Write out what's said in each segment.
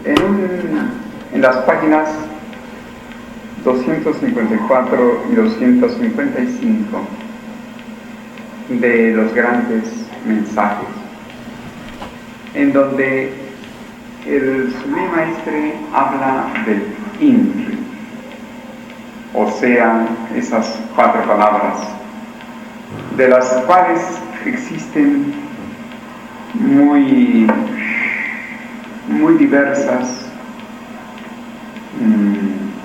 en las páginas 254 y 255 de los grandes mensajes, en donde el Sublime Maestre habla del INRI, o sea, esas 4 palabras, de las cuales existen muy diversas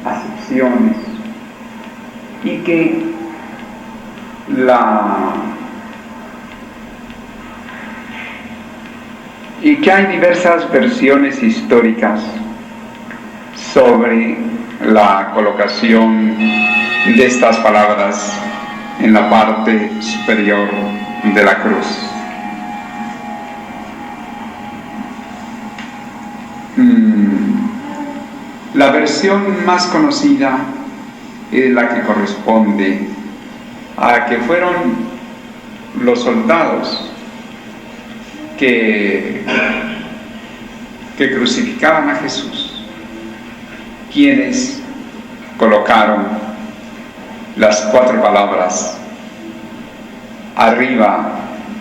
acepciones, y que hay diversas versiones históricas sobre la colocación de estas palabras en la parte superior de la cruz. La versión más conocida es la que corresponde a que fueron los soldados que crucificaban a Jesús quienes colocaron las 4 palabras arriba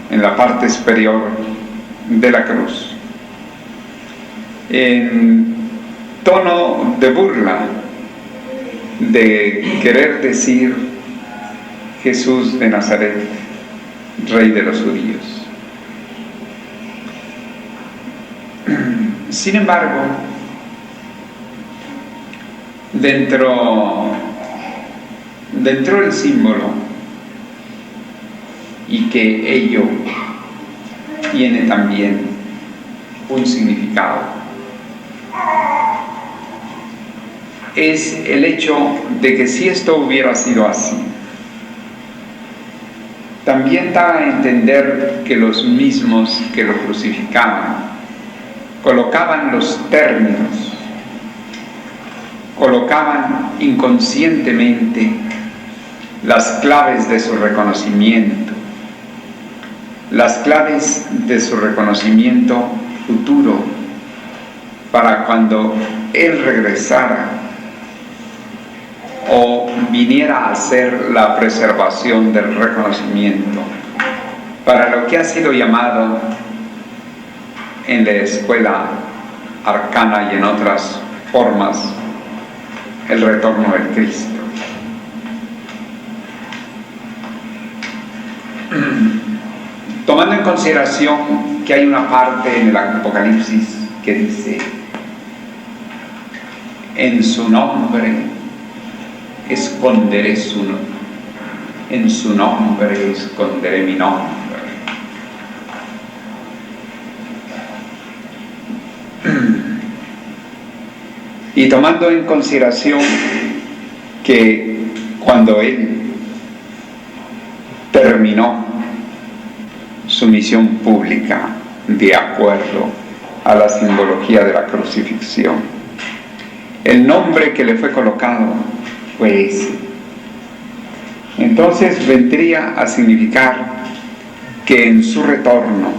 en la parte superior de la cruz, en tono de burla, de querer decir Jesús de Nazaret, Rey de los judíos. Sin embargo, dentro del símbolo, y que ello tiene también un significado, es el hecho de que si esto hubiera sido así, también da a entender que los mismos que lo crucificaban colocaban los términos, colocaban inconscientemente las claves de su reconocimiento, las claves de su reconocimiento futuro, para cuando Él regresara o viniera a hacer la preservación del reconocimiento, para lo que ha sido llamado en la escuela arcana y en otras formas el retorno del Cristo. Tomando en consideración que hay una parte en el Apocalipsis que dice: en su nombre esconderé en su nombre esconderé mi nombre. Y tomando en consideración que cuando Él terminó su misión pública de acuerdo a la simbología de la crucifixión, el nombre que le fue colocado fue ese. Entonces vendría a significar que en su retorno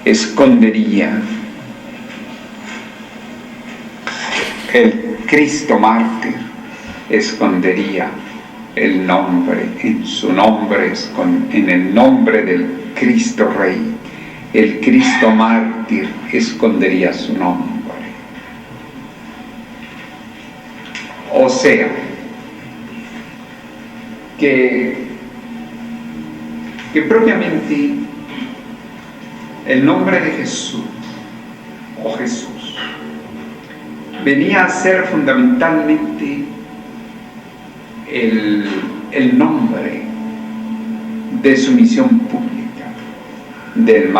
escondería el Cristo mártir, escondería el nombre, en su nombre, en el nombre del Cristo Rey, el Cristo mártir escondería su nombre. O sea, que propiamente el nombre de Jesús, o Jesús, venía a ser fundamentalmente el nombre de su misión pública, del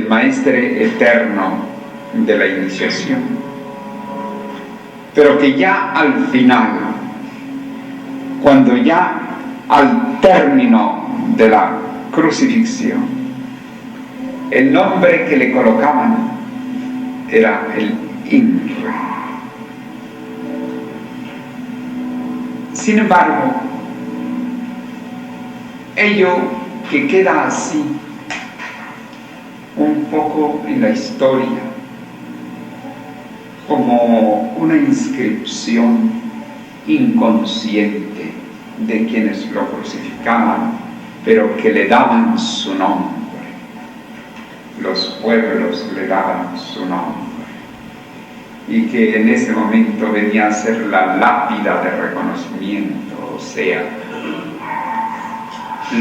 Maestre eterno de la iniciación, pero que ya al final, cuando ya al término de la crucifixión, el nombre que le colocaban era el INRI. Sin embargo, ello que queda así un poco en la historia como una inscripción inconsciente de quienes lo crucificaban, pero que le daban su nombre. Los pueblos le daban su nombre. Y que en ese momento venía a ser la lápida de reconocimiento, o sea,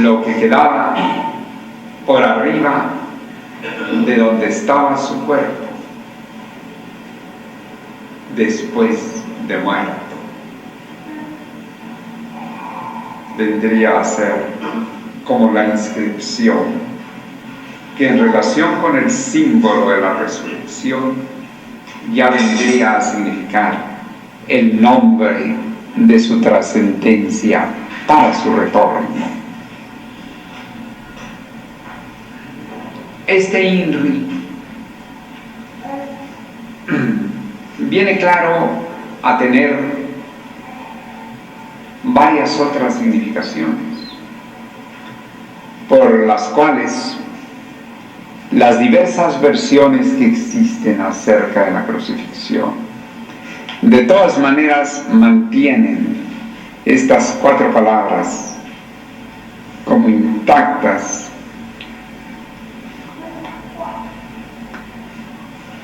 lo que quedaba por arriba de donde estaba su cuerpo después de muerto. Vendría a ser como la inscripción que en relación con el símbolo de la resurrección ya vendría a significar el nombre de su trascendencia para su retorno. Este INRI viene claro a tener varias otras significaciones, por las cuales las diversas versiones que existen acerca de la crucifixión, de todas maneras mantienen estas 4 palabras como intactas,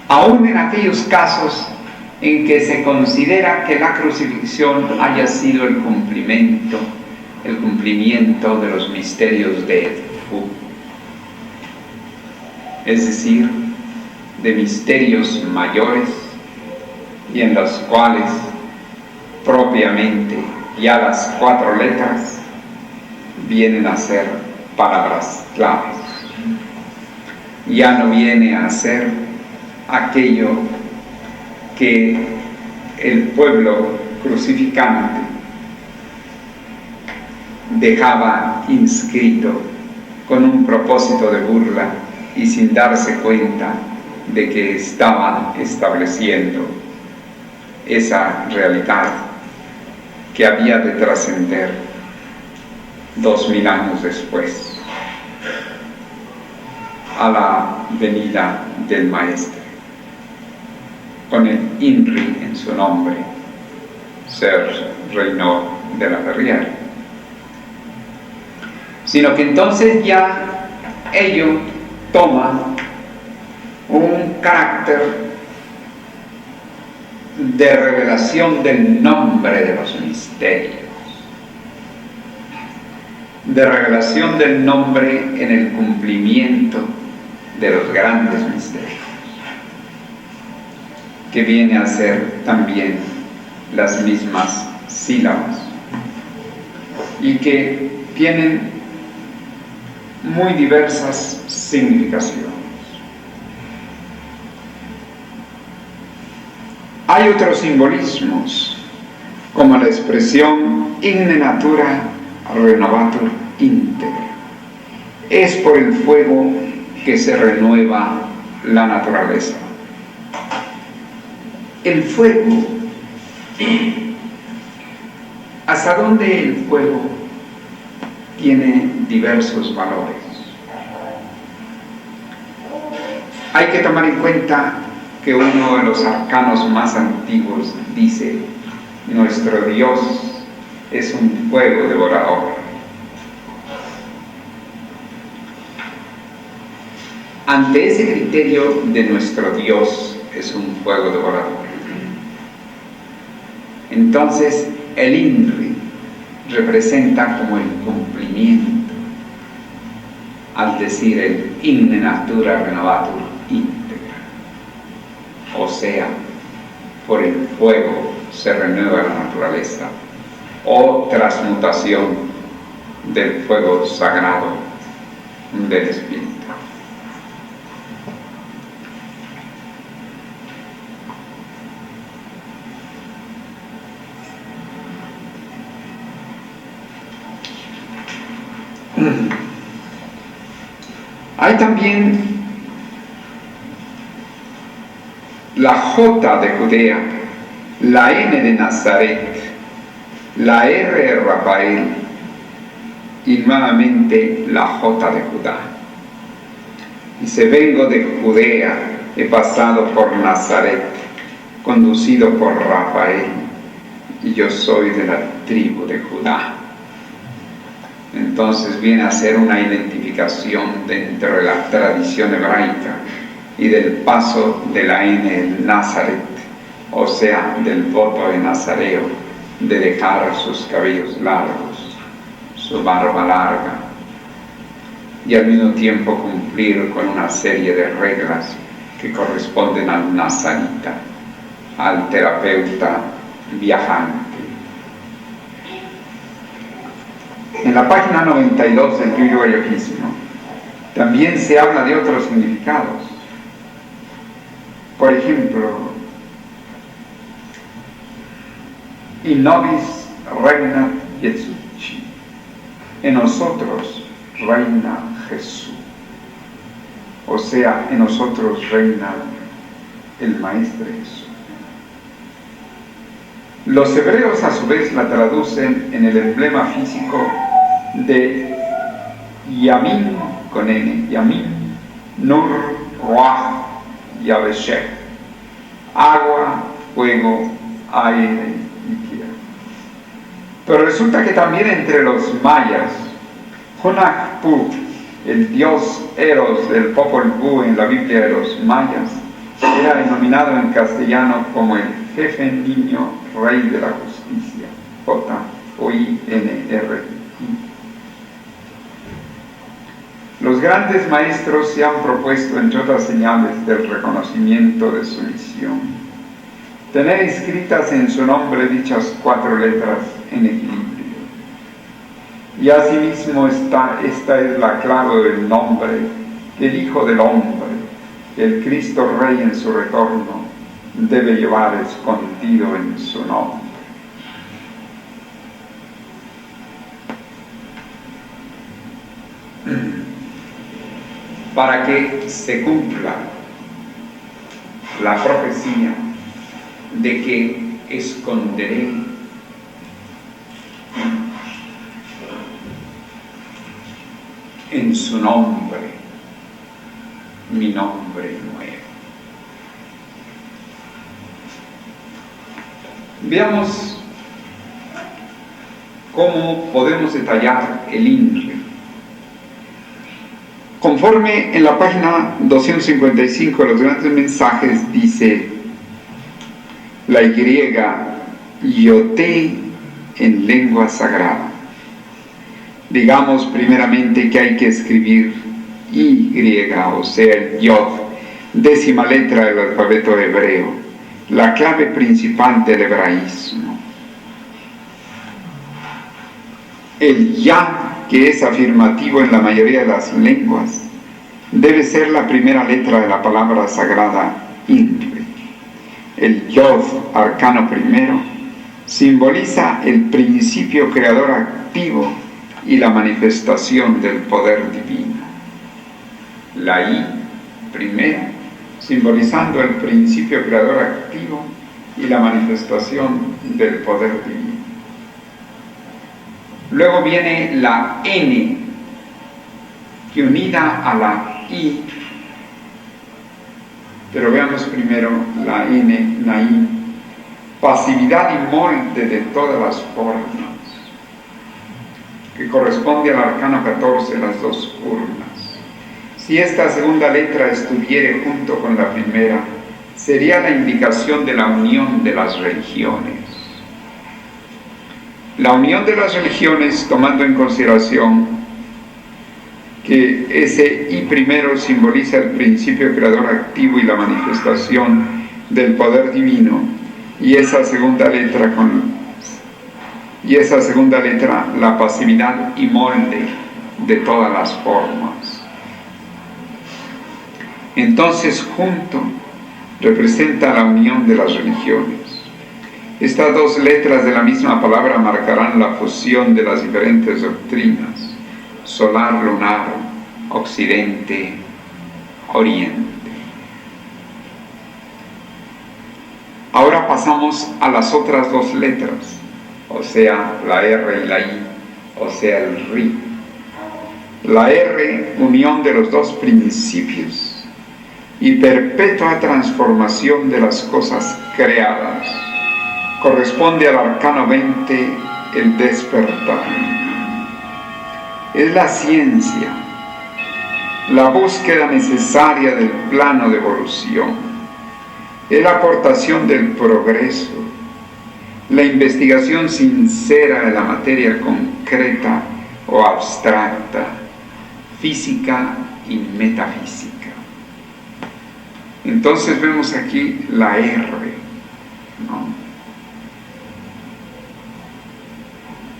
aún en aquellos casos en que se considera que la crucifixión haya sido el cumplimiento de los misterios de Edfu, es decir, de misterios mayores, y en los cuales propiamente ya las 4 letras vienen a ser palabras claves. Ya no viene a ser aquello que el pueblo crucificante dejaba inscrito con un propósito de burla y sin darse cuenta de que estaban estableciendo esa realidad que había de trascender 2000 años después a la venida del Maestro, con el INRI en su nombre, Ser Reynor de la Ferrière. Sino que entonces ya ello toma un carácter de revelación del nombre de los misterios, de revelación del nombre en el cumplimiento de los grandes misterios, que viene a ser también las mismas sílabas y que tienen muy diversas significaciones. Hay otros simbolismos, como la expresión Igne Natura Renovatur Integra. Es por el fuego que se renueva la naturaleza. El fuego, ¿hasta dónde el fuego tiene diversos valores? Hay que tomar en cuenta que uno de los arcanos más antiguos dice: nuestro Dios es un fuego devorador. Ante ese criterio de nuestro Dios es un fuego devorador, entonces el INRI representa como el cumplimiento, al decir el Igne Natura Renovatur Integra, o sea, por el fuego se renueva la naturaleza, o transmutación del fuego sagrado del Espíritu. Hay también la J de Judea, la N de Nazaret, la R de Rafael y nuevamente la J de Judá. Dice, vengo de Judea, he pasado por Nazaret, conducido por Rafael, y yo soy de la tribu de Judá. Entonces viene a ser una identificación dentro de la tradición hebraica y del paso de la N en Nazaret, o sea, del voto de Nazareo, de dejar sus cabellos largos, su barba larga, y al mismo tiempo cumplir con una serie de reglas que corresponden al nazarita, al terapeuta viajante. En la página 92 del libro Catecismo también se habla de otros significados. Por ejemplo, in nobis reina Jesuchi, en nosotros reina Jesús, o sea, en nosotros reina el Maestro Jesús. Los hebreos a su vez la traducen en el emblema físico de Yamin con N, Yamin, Nur, Ruach, Yaveshech, agua, fuego, aire y tierra. Pero resulta que también entre los mayas, Hunahpu, el dios Eros del Popol Vuh en la Biblia de los mayas, era denominado en castellano como el jefe niño rey de la justicia, J-O-I-N-R-I. Los grandes maestros se han propuesto, entre otras señales del reconocimiento de su misión, tener inscritas en su nombre dichas 4 letras en equilibrio. Y asimismo esta es la clave del nombre del Hijo del Hombre, que el Cristo Rey en su retorno debe llevar escondido en su nombre. Para que se cumpla la profecía de que esconderé en su nombre mi nombre nuevo. Veamos cómo podemos detallar el INRI. Conforme en la página 255 de los grandes mensajes dice la Y, yoté en lengua sagrada. Digamos primeramente que hay que escribir Y, o sea el Yod, 10ª letra del alfabeto hebreo, la clave principal del hebraísmo. El Ya, que es afirmativo en la mayoría de las lenguas, debe ser la primera letra de la palabra sagrada INRI. El Yod, arcano primero, simboliza el principio creador activo y la manifestación del poder divino. La I, primero, simbolizando el principio creador activo y la manifestación del poder divino. Luego viene la N, que unida a la I, pero veamos primero la N, Naí, pasividad y molde de todas las formas, que corresponde al arcano 14, las 2 urnas. Si esta segunda letra estuviere junto con la primera, sería la indicación de la unión de las religiones. La unión de las religiones, tomando en consideración que ese I primero simboliza el principio creador activo y la manifestación del poder divino, y esa segunda letra la pasividad y molde de todas las formas. Entonces, junto representa la unión de las religiones. Estas 2 letras de la misma palabra marcarán la fusión de las diferentes doctrinas: solar, lunar, occidente, oriente. Ahora pasamos a las otras 2 letras, o sea, la R y la I, o sea, el RI. La R, unión de los dos principios y perpetua transformación de las cosas creadas, corresponde al arcano 20, el despertar. Es la ciencia, la búsqueda necesaria del plano de evolución, es la aportación del progreso, la investigación sincera de la materia concreta o abstracta, física y metafísica. Entonces vemos aquí la R, ¿no?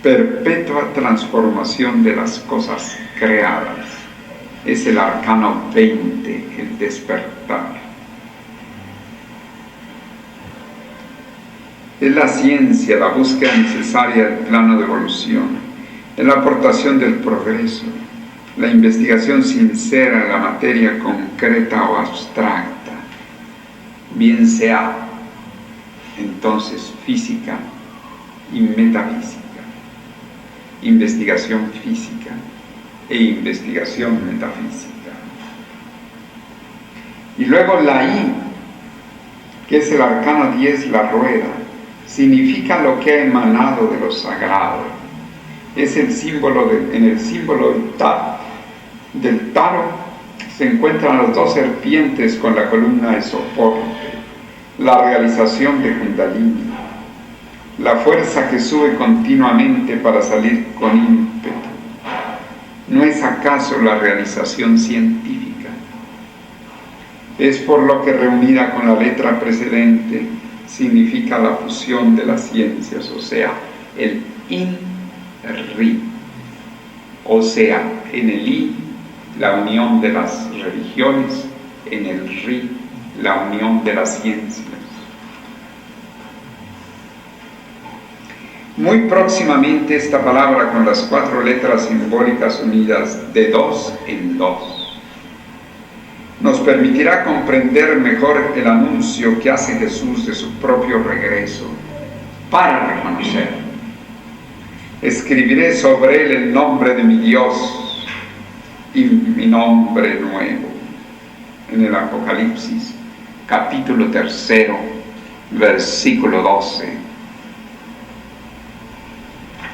Perpetua transformación de las cosas creadas. Es el arcano 20, el despertar. Es la ciencia, la búsqueda necesaria del plano de evolución, es la aportación del progreso, la investigación sincera de la materia concreta o abstracta, bien sea entonces física y metafísica, investigación física e investigación metafísica. Y luego la I, que es el arcano 10, la rueda, significa lo que ha emanado de lo sagrado. Es el símbolo en el símbolo del tarot se encuentran las dos serpientes con la columna de soporte, la realización de Kundalini, la fuerza que sube continuamente para salir con ímpetu. ¿No es acaso la realización científica? Es por lo que reunida con la letra precedente significa la fusión de las ciencias, o sea, el INRI, o sea, en el I, la unión de las religiones, en el RI, la unión de las ciencias. Muy próximamente esta palabra con las 4 letras simbólicas unidas de 2 en 2 nos permitirá comprender mejor el anuncio que hace Jesús de su propio regreso para reconocer. Escribiré sobre él el nombre de mi Dios y mi nombre nuevo. En el Apocalipsis, capítulo 3, versículo 12.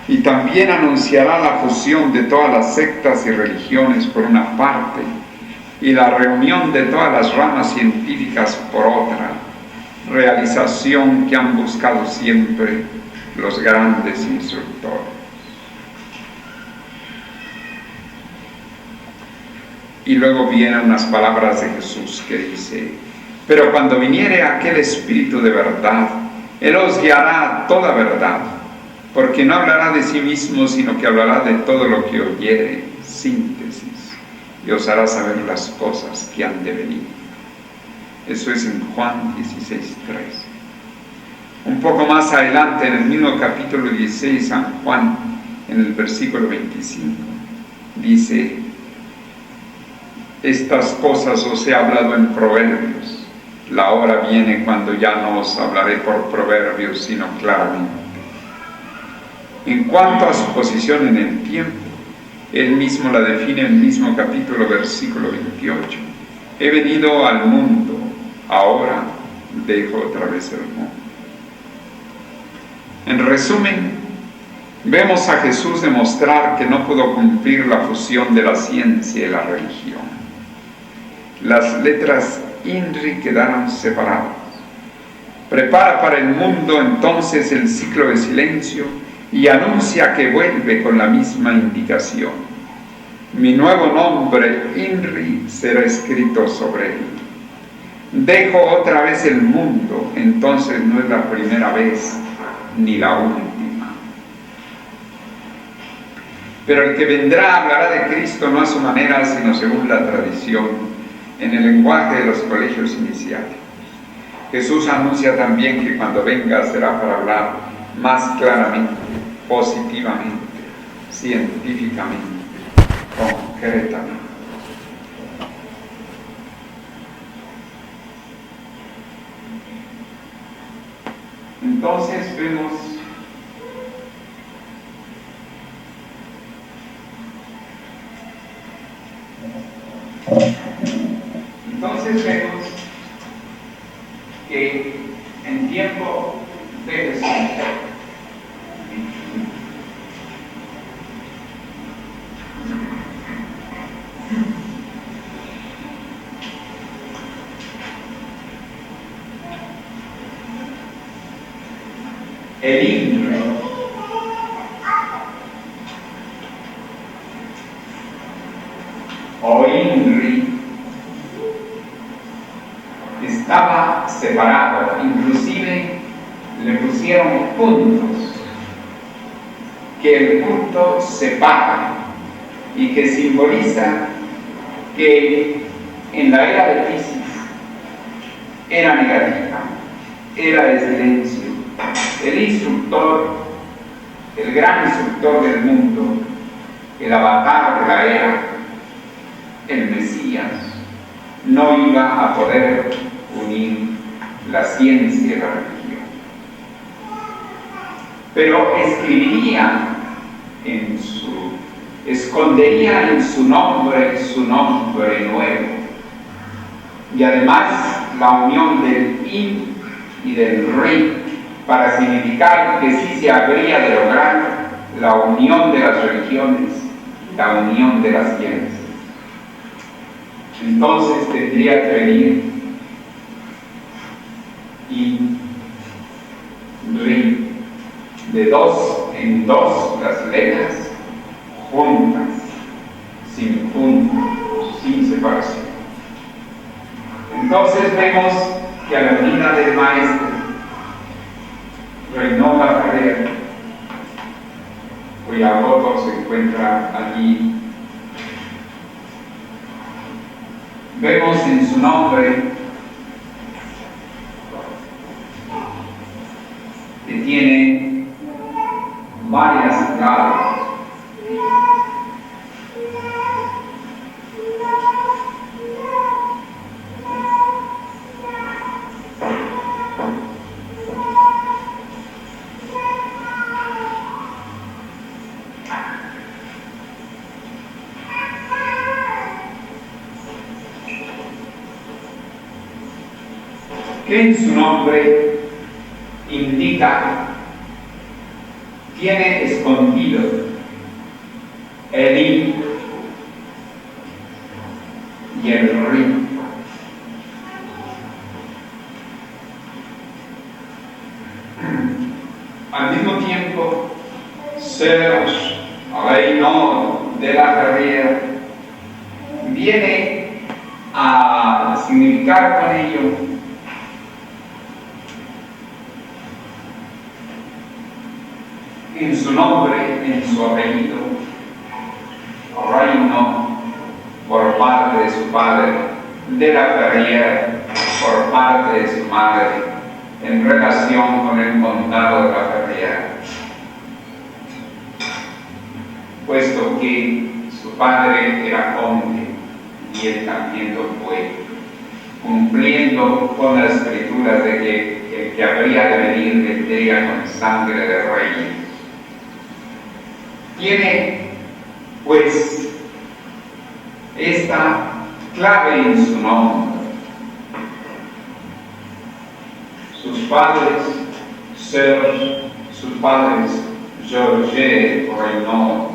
Y también anunciará la fusión de todas las sectas y religiones por una parte, y la reunión de todas las ramas científicas por otra, realización que han buscado siempre los grandes instructores. Y luego vienen unas palabras de Jesús que dice: pero cuando viniere aquel Espíritu de verdad, Él os guiará a toda verdad, porque no hablará de sí mismo, sino que hablará de todo lo que oyere, síntesis, y os hará saber las cosas que han de venir. Eso es en Juan 16:3. Un poco más adelante, en el mismo capítulo 16, San Juan, en el versículo 25, dice: estas cosas os he hablado en proverbios. La hora viene cuando ya no os hablaré por proverbios, sino claramente. En cuanto a su posición en el tiempo, él mismo la define en el mismo capítulo, versículo 28. He venido al mundo, ahora dejo otra vez el mundo. En resumen, vemos a Jesús demostrar que no pudo cumplir la fusión de la ciencia y la religión. Las letras INRI quedaron separadas. Prepara para el mundo entonces el ciclo de silencio y anuncia que vuelve con la misma indicación. Mi nuevo nombre, INRI, será escrito sobre él. Dejo otra vez el mundo, entonces no es la primera vez ni la última. Pero el que vendrá hablará de Cristo no a su manera, sino según la tradición, en el lenguaje de los colegios iniciáticos. Jesús anuncia también que cuando venga será para hablar más claramente, positivamente, científicamente, concretamente. Entonces vemos Entonces vemos que en tiempo de Jesús, el INRE o INRI estaba separado, inclusive le pusieron puntos, que el punto separa y que simboliza que en la era de Piscis era negativa, era de silencio. El instructor, el gran instructor del mundo, el avatar de la era, el Mesías, no iba a poder unir la ciencia y la religión. Pero escondería en su nombre nuevo. Y además la unión del IN y del RI, para significar que sí se habría de lograr la unión de las religiones, la unión de las ciencias. Entonces tendría que venir IN, RI, de dos en dos las letras juntas, sin punto, sin separación. Entonces vemos que a la venida del Maestro reinó la Ferrer, cuya foto se encuentra allí. Vemos en su nombre que tiene varias gradas. Que en su nombre indica, tiene escondido el IN y el RI. Al mismo tiempo, ser reino de la Ferriera viene a significar con ello en su nombre, en su apellido, reino por parte de su padre, de la Ferriera por parte de su madre, en relación con el condado de la Ferriera, puesto que su padre era conde y él también lo fue, cumpliendo con las escrituras de que el que habría de venir vendría con sangre de reyes. Tiene, pues, esta clave en su nombre. Sus padres, Georges Reynaud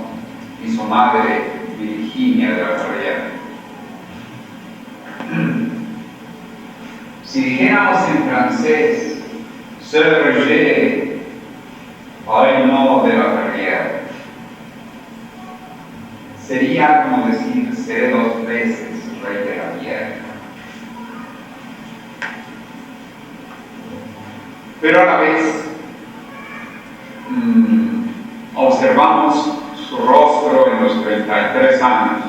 y su madre, Virginia de la Ferriera. Si dijéramos en francés, Georges Reynaud de la Ferriera, sería como decir, seré 2 veces rey de la tierra. Pero a la vez observamos su rostro en los 33 años,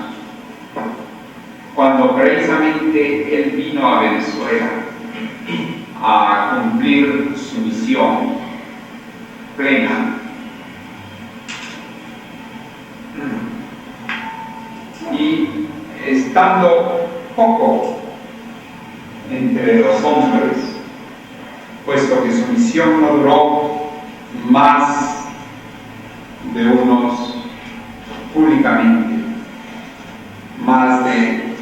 cuando precisamente él vino a Venezuela a cumplir su misión plena. Y estando poco entre los hombres, puesto que su misión no duró más de unos, públicamente, más de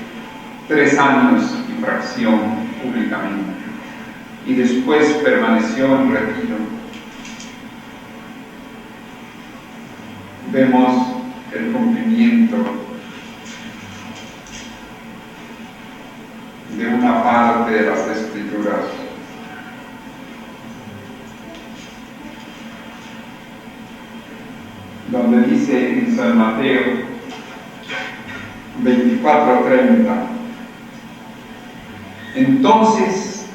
3 años y fracción públicamente, y después permaneció en retiro. Vemos el cumplimiento de una parte de las Escrituras. Donde dice en San Mateo 24:30, entonces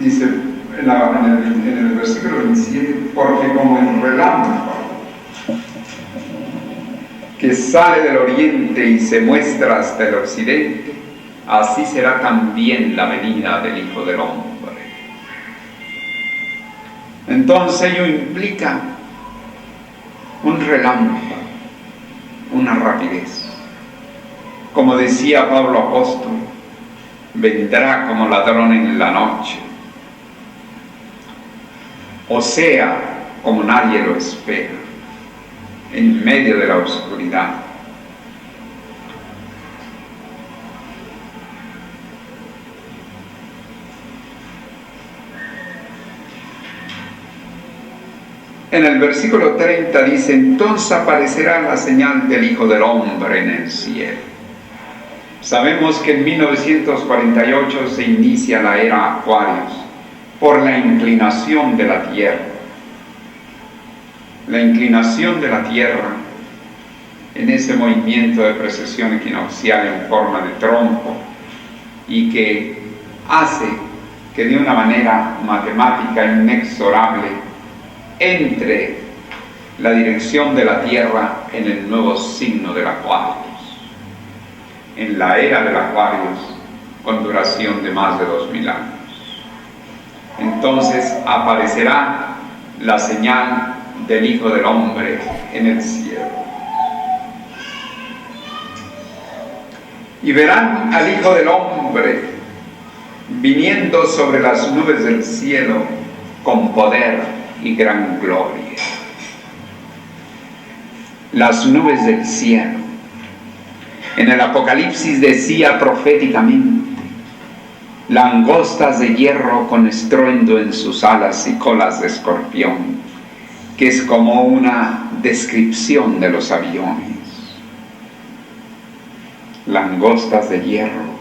dice en el versículo 27, porque como el relámpago que sale del oriente y se muestra hasta el occidente, así será también la venida del Hijo del Hombre. Entonces ello implica un relámpago, una rapidez. Como decía Pablo apóstol, vendrá como ladrón en la noche, o sea, como nadie lo espera, en medio de la oscuridad. En el versículo 30 dice, entonces aparecerá la señal del Hijo del Hombre en el cielo. Sabemos que en 1948 se inicia la era Acuarios por la inclinación de la Tierra. La inclinación de la Tierra en ese movimiento de precesión equinoccial en forma de trompo, y que hace que de una manera matemática inexorable entre la dirección de la Tierra en el nuevo signo del Acuarios, en la era del Acuarios, con duración de más de 2000 años. Entonces aparecerá la señal del Hijo del Hombre en el cielo. Y verán al Hijo del Hombre viniendo sobre las nubes del cielo con poder y gran gloria. Las nubes del cielo. En el Apocalipsis decía proféticamente, langostas de hierro con estruendo en sus alas y colas de escorpión, que es como una descripción de los aviones. Langostas de hierro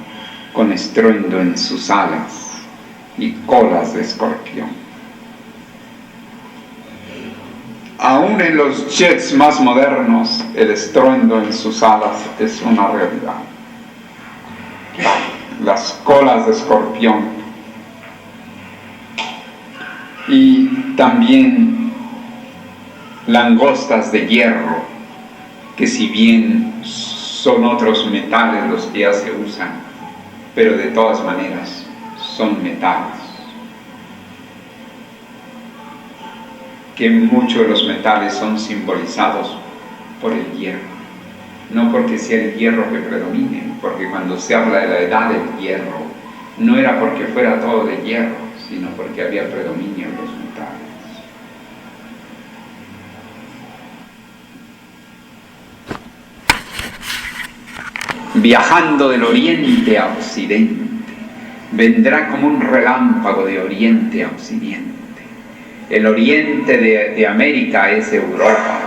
con estruendo en sus alas y colas de escorpión. Aún en los jets más modernos, el estruendo en sus alas es una realidad. Las colas de escorpión. Y también langostas de hierro, que si bien son otros metales los que ya se usan, pero de todas maneras son metales. Que muchos de los metales son simbolizados por el hierro. No porque sea el hierro que predomine, porque cuando se habla de la edad del hierro, no era porque fuera todo de hierro, sino porque había predominio en los metales. Viajando del oriente a occidente, vendrá como un relámpago de oriente a occidente. El oriente de América es Europa.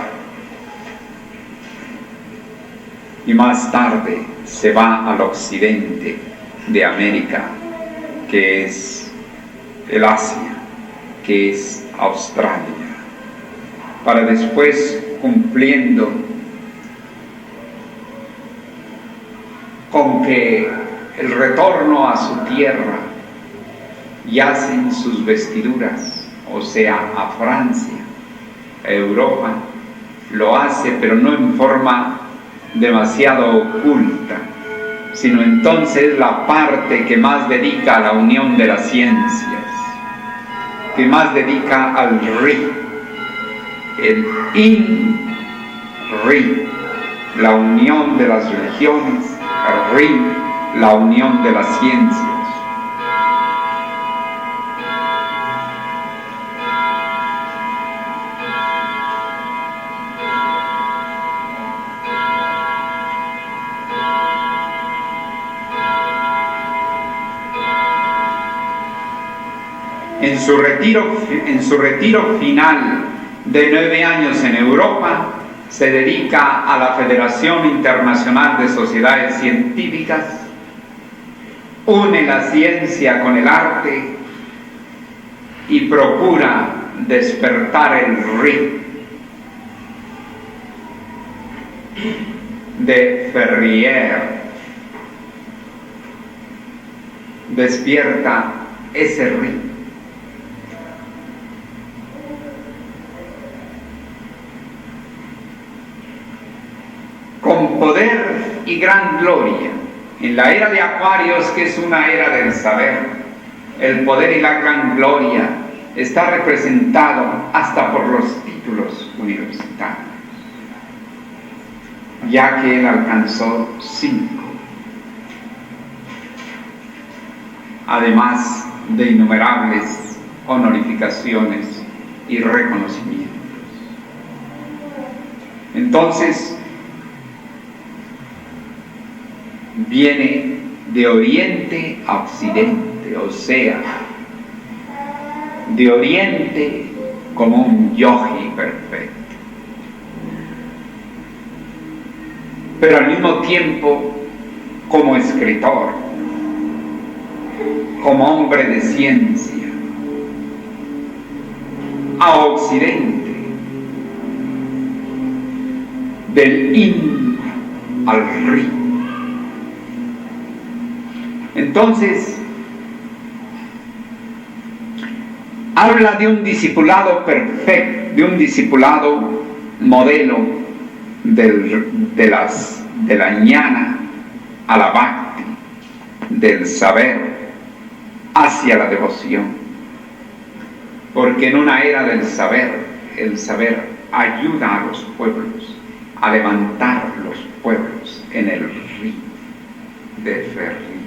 Y más tarde se va al occidente de América, que es el Asia, que es Australia, para después, cumpliendo con que el retorno a su tierra yacen sus vestiduras, o sea, a Francia, a Europa, lo hace, pero no en forma demasiado oculta, sino entonces la parte que más dedica a la unión de las ciencias, que más dedica al RI, el INRI, la unión de las religiones RI, la unión de las ciencias. En su retiro final de 9 años en Europa, se dedica a la Federación Internacional de Sociedades Científicas, une la ciencia con el arte y procura despertar el RI de Ferrier. Despierta ese RI. Con poder y gran gloria, en la era de Acuarios, que es una era del saber, el poder y la gran gloria está representado hasta por los títulos universitarios, ya que él alcanzó 5, además de innumerables honorificaciones y reconocimientos. Entonces, viene de oriente a occidente, o sea, de oriente como un yogi perfecto, pero al mismo tiempo como escritor, como hombre de ciencia, a occidente, del yin al ri. Entonces, habla de un discipulado perfecto, de un discipulado modelo de la ñana a la bhakti, del saber hacia la devoción. Porque en una era del saber, el saber ayuda a los pueblos a levantar los pueblos en el ri de Ferrier.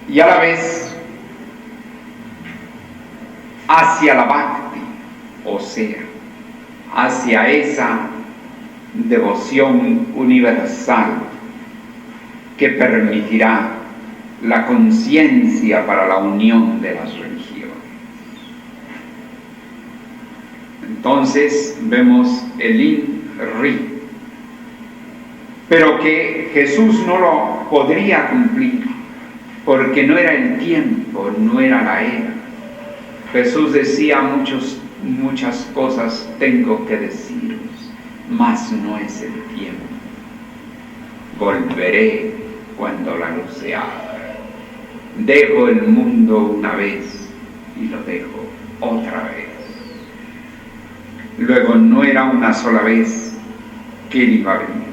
Y a la vez hacia la bhakti, o sea, hacia esa devoción universal que permitirá la conciencia para la unión de las religiones. Entonces vemos el IN-RI, pero que Jesús no lo podría cumplir porque no era el tiempo, no era la era. Jesús decía muchas cosas tengo que deciros, mas no es el tiempo. Volveré cuando la luz se abra. Dejo el mundo una vez y lo dejo otra vez. Luego no era una sola vez que él iba a venir.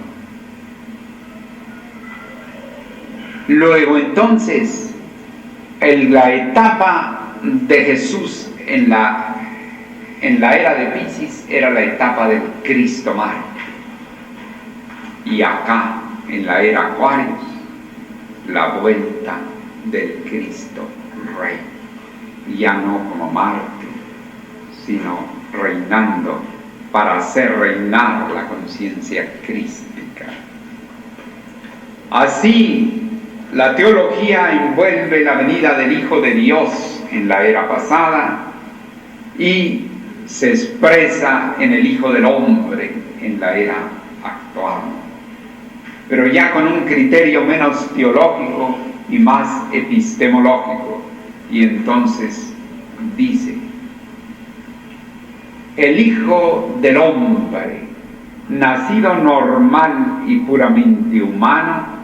Luego entonces, en la etapa de Jesús en la era de Piscis era la etapa del Cristo mártir. Y acá, en la era Acuarios, la vuelta del Cristo Rey. Ya no como mártir, sino reinando para hacer reinar la conciencia crística. Así, la teología envuelve la venida del Hijo de Dios en la era pasada y se expresa en el Hijo del Hombre en la era actual, pero ya con un criterio menos teológico y más epistemológico. Y entonces dice: el Hijo del Hombre, nacido normal y puramente humano,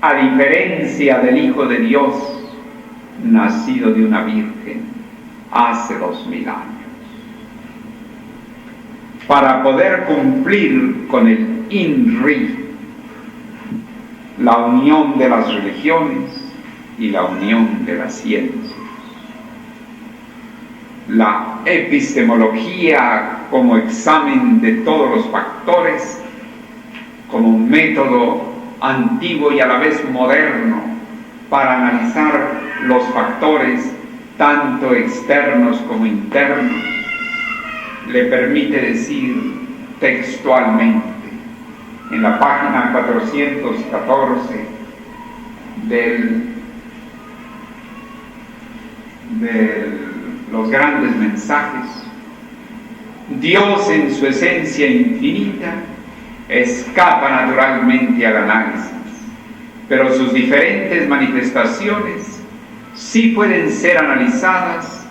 a diferencia del Hijo de Dios, nacido de una virgen hace 2000 años. Para poder cumplir con el IN-RI, la unión de las religiones y la unión de las ciencias. La epistemología como examen de todos los factores, como un método antiguo y a la vez moderno para analizar los factores tanto externos como internos, le permite decir textualmente en la página 414 de los grandes mensajes: Dios en su esencia infinita escapa naturalmente al análisis, pero sus diferentes manifestaciones sí pueden ser analizadas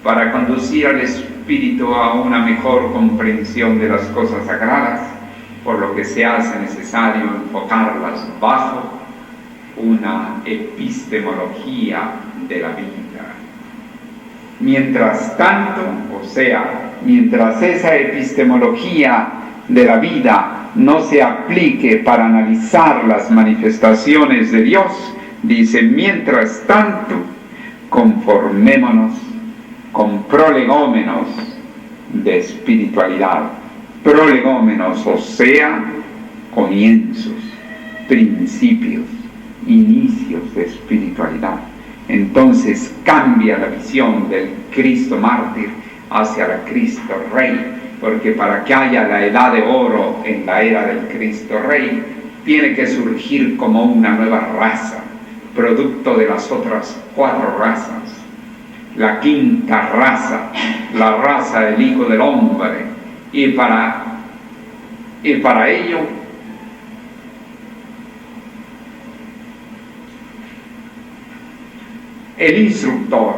para conducir al espíritu a una mejor comprensión de las cosas sagradas, por lo que se hace necesario enfocarlas bajo una epistemología de la vida. Mientras tanto, o sea, mientras esa epistemología de la vida no se aplique para analizar las manifestaciones de Dios, dice, mientras tanto, conformémonos con prolegómenos de espiritualidad. Prolegómenos, o sea, comienzos, principios, inicios de espiritualidad. Entonces cambia la visión del Cristo mártir hacia la Cristo Rey, porque para que haya la edad de oro en la era del Cristo Rey, tiene que surgir como una nueva raza, producto de las otras 4 razas. La quinta raza, la raza del Hijo del Hombre, y para ello el instructor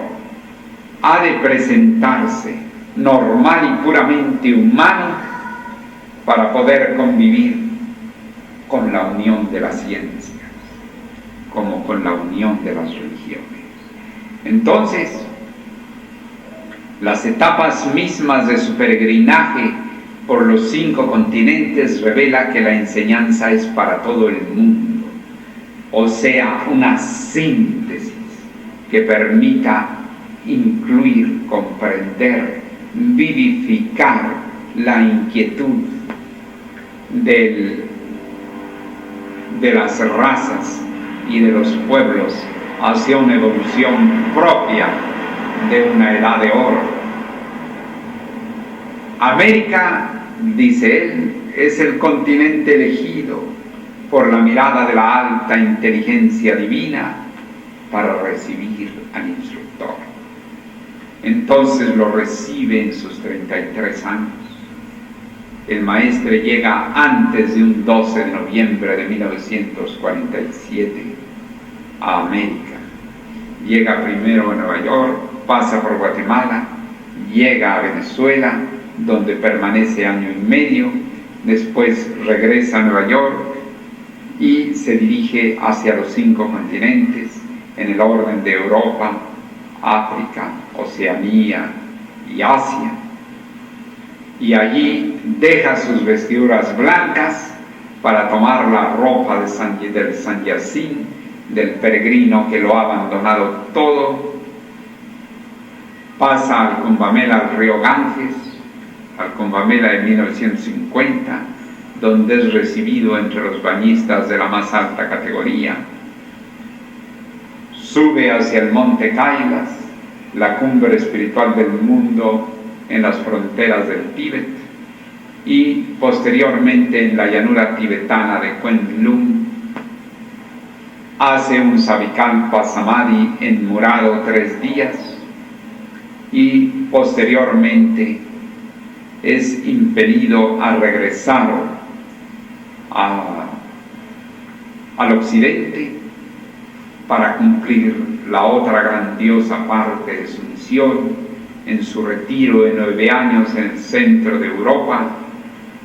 ha de presentarse normal y puramente humano para poder convivir con la unión de las ciencias, como con la unión de las religiones. Entonces, las etapas mismas de su peregrinaje por los 5 continentes revela que la enseñanza es para todo el mundo, o sea, una síntesis que permita incluir, comprender, vivificar la inquietud de las razas y de los pueblos hacia una evolución propia de una edad de oro. América, dice él, es el continente elegido por la mirada de la alta inteligencia divina para recibir al instructor. Entonces lo recibe en sus 33 años. El maestre llega antes de un 12 de noviembre de 1947 a América. Llega primero a Nueva York, pasa por Guatemala, llega a Venezuela, donde permanece año y medio, después regresa a Nueva York y se dirige hacia los 5 continentes, en el orden de Europa, África, Oceanía y Asia. Y allí deja sus vestiduras blancas para tomar la ropa del San Yacín, del peregrino que lo ha abandonado todo. Pasa al Cumbamela, al río Ganges, al Cumbamela de 1950, donde es recibido entre los bañistas de la más alta categoría. Sube hacia el monte Kailas, la cumbre espiritual del mundo en las fronteras del Tíbet, y posteriormente en la llanura tibetana de Kuen-Lun hace un Savikalpa Samadhi enmurado 3 días y posteriormente es impelido a regresar al occidente para cumplir la otra grandiosa parte de su misión en su retiro de 9 años en el centro de Europa,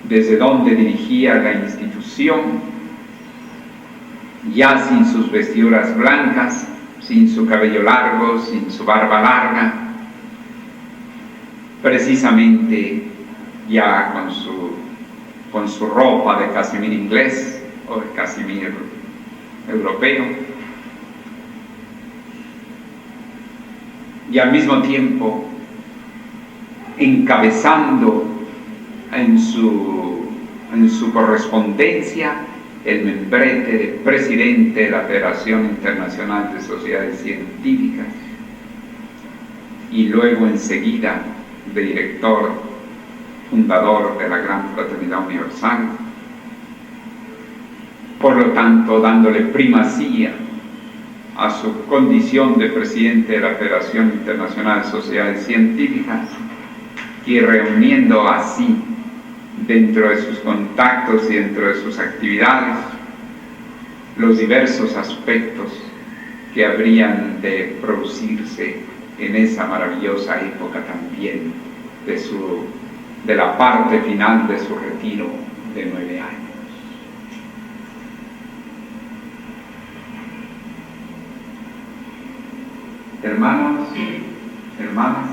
desde donde dirigía la institución, ya sin sus vestiduras blancas, sin su cabello largo, sin su barba larga, precisamente ya con su ropa de casimir inglés o de casimir europeo, y al mismo tiempo encabezando en su correspondencia el membrete de presidente de la Federación Internacional de Sociedades Científicas y luego enseguida de director fundador de la Gran Fraternidad Universal, por lo tanto dándole primacía a su condición de presidente de la Federación Internacional de Sociedades Científicas y reuniendo así dentro de sus contactos y dentro de sus actividades los diversos aspectos que habrían de producirse en esa maravillosa época también de la parte final de su retiro de 9 años. Hermanos, hermanas,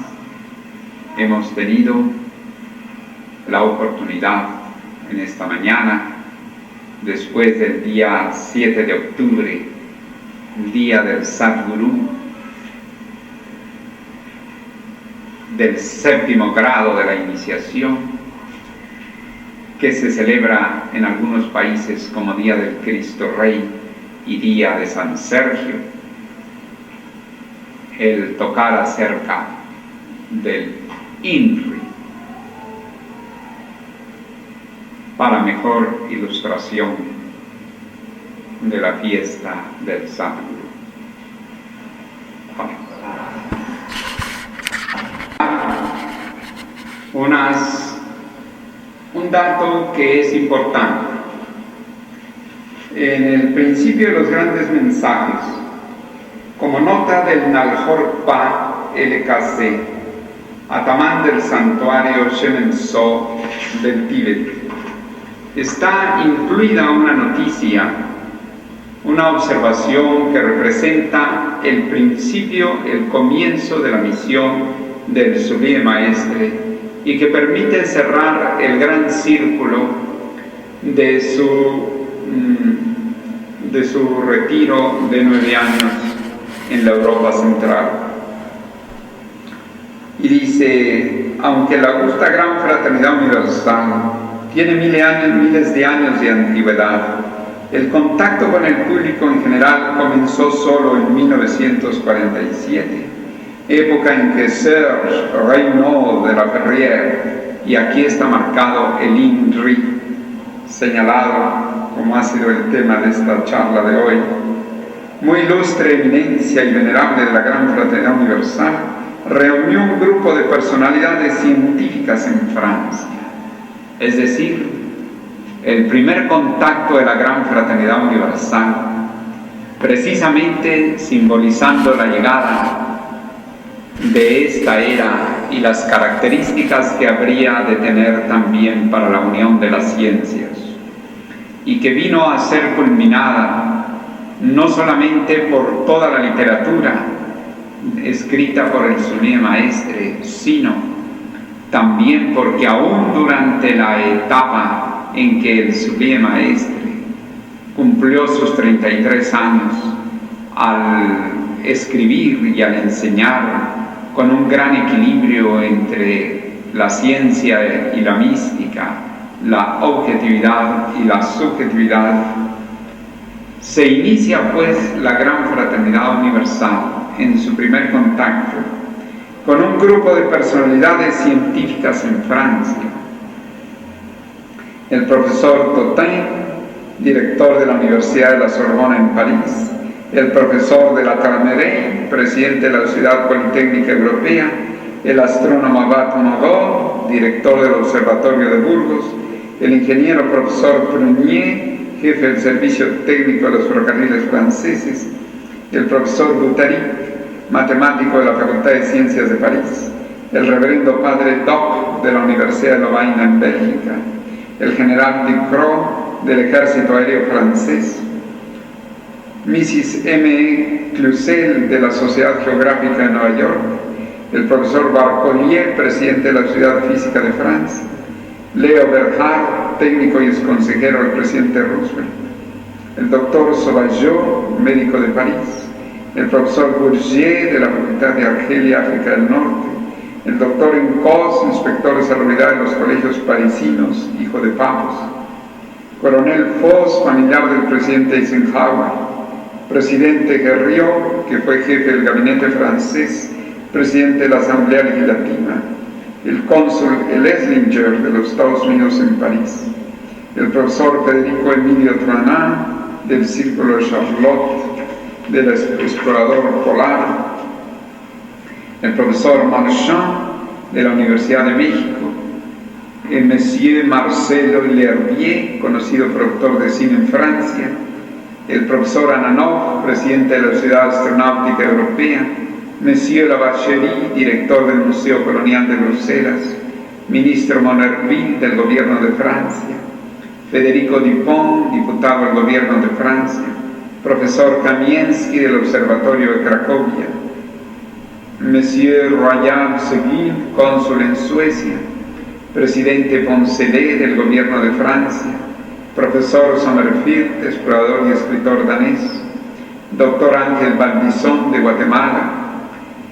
hemos tenido la oportunidad en esta mañana, después del día 7 de octubre, el día del Sadhguru, del 7º grado de la iniciación, que se celebra en algunos países como Día del Cristo Rey y Día de San Sergio, el tocar acerca del INRI para mejor ilustración de la fiesta del Sadhguru. Un dato que es importante. En el principio de los grandes mensajes, como nota del Nalhorpa LKC, atamán del santuario Shemen-So del Tíbet, está incluida una noticia, una observación que representa el principio, el comienzo de la misión del Sublime Maestre y que permite cerrar el gran círculo de su retiro de 9 años en la Europa Central. Y dice: aunque la augusta Gran Fraternidad Universal tiene miles de años de antigüedad, el contacto con el público en general comenzó solo en 1947, época en que Serge Reynaud de la Ferrière, y aquí está marcado el INRI, señalado como ha sido el tema de esta charla de hoy, muy ilustre eminencia y venerable de la Gran Fraternidad Universal, reunió un grupo de personalidades científicas en Francia. Es decir, el primer contacto de la Gran Fraternidad Universal, precisamente simbolizando la llegada de esta era y las características que habría de tener también para la unión de las ciencias, y que vino a ser culminada no solamente por toda la literatura escrita por el Sublime Maestre, sino también porque aún durante la etapa en que el Sublime Maestre cumplió sus 33 años, al escribir y al enseñar con un gran equilibrio entre la ciencia y la mística, la objetividad y la subjetividad, se inicia pues la Gran Fraternidad Universal en su primer contacto con un grupo de personalidades científicas en Francia. El profesor Totin, director de la Universidad de la Sorbona en París, el profesor de la Tramere, presidente de la Sociedad Politécnica Europea, el astrónomo Abat Monod, director del Observatorio de Burgos, el ingeniero profesor Prunier, jefe del Servicio Técnico de los Ferrocarriles Franceses, el profesor Boutary, matemático de la Facultad de Ciencias de París, el reverendo padre Doc de la Universidad de Lovaina en Bélgica, el general Ducrot del Ejército Aéreo Francés, Mrs. M. Cluzel de la Sociedad Geográfica de Nueva York, el profesor Barcollier, presidente de la Sociedad Física de Francia, Leo Berhard, técnico y exconsejero del presidente Roosevelt, el doctor Sauvageau, médico de París, el profesor Bourget de la Facultad de Argelia, África del Norte, el doctor Encos, inspector de salubridad de los colegios parisinos, hijo de papos, coronel Foss, familiar del presidente Eisenhower, presidente Guerriot, que fue jefe del gabinete francés, presidente de la Asamblea Legislativa, el cónsul Schlesinger de los Estados Unidos en París, el profesor Federico Emilio Tranán, del Círculo de Charlotte, del explorador polar, el profesor Marchand, de la Universidad de México, el Monsieur Marcelo L'Herbier, conocido productor de cine en Francia, el profesor Ananov, presidente de la Sociedad Astronáutica Europea, Monsieur Lavacherie, director del Museo Colonial de Bruselas, ministro Monerville del Gobierno de Francia, Federico Dupont, diputado del Gobierno de Francia, profesor Kamiensky del Observatorio de Cracovia, Monsieur Royal Seguin, cónsul en Suecia, presidente Poncelet del Gobierno de Francia, profesor Sommerfeld, explorador y escritor danés, doctor Ángel Baldizón de Guatemala,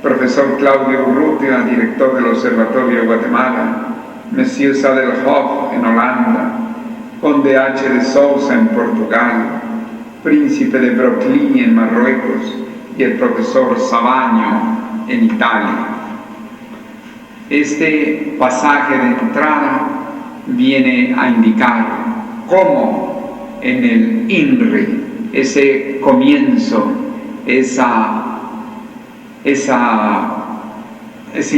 profesor Claudio Urrutia, director del Observatorio de Guatemala, Monsieur Sadelhoff en Holanda, conde H. de Sousa en Portugal, príncipe de Brooklyn en Marruecos y el profesor Sabaño en Italia. Este pasaje de entrada viene a indicar cómo en el INRI, ese comienzo, ese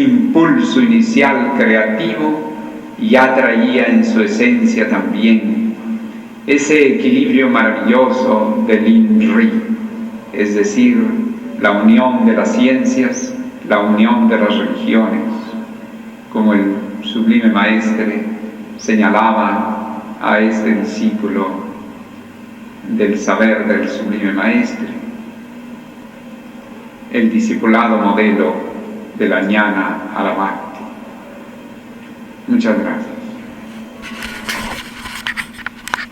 impulso inicial creativo ya traía en su esencia también ese equilibrio maravilloso del INRI, es decir, la unión de las ciencias, la unión de las religiones, como el sublime maestre señalaba a este discípulo del saber del sublime maestre, el discipulado modelo de la ñana Alabarte. Muchas gracias.